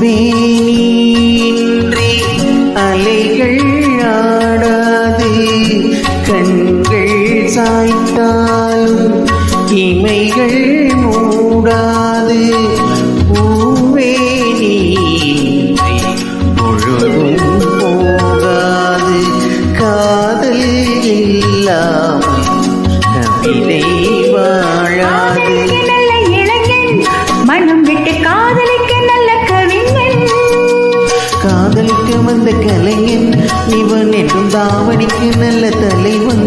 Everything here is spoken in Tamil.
பூவே நீன்றி அலைகள் ஆடாது கண்கள் சாய்த்தாலும் இமைகள் மூடாது பூவே நீன்றி முழுதும் போகாது காதல் இல்லாமல் கவிதை வாழாது மனம் விட்டு காதலிக்க நல்ல கவிஞன் காதலிக்க வந்த கலைஞன் இவன் என்றும் தாவணிக்கு நல்ல தலைவன்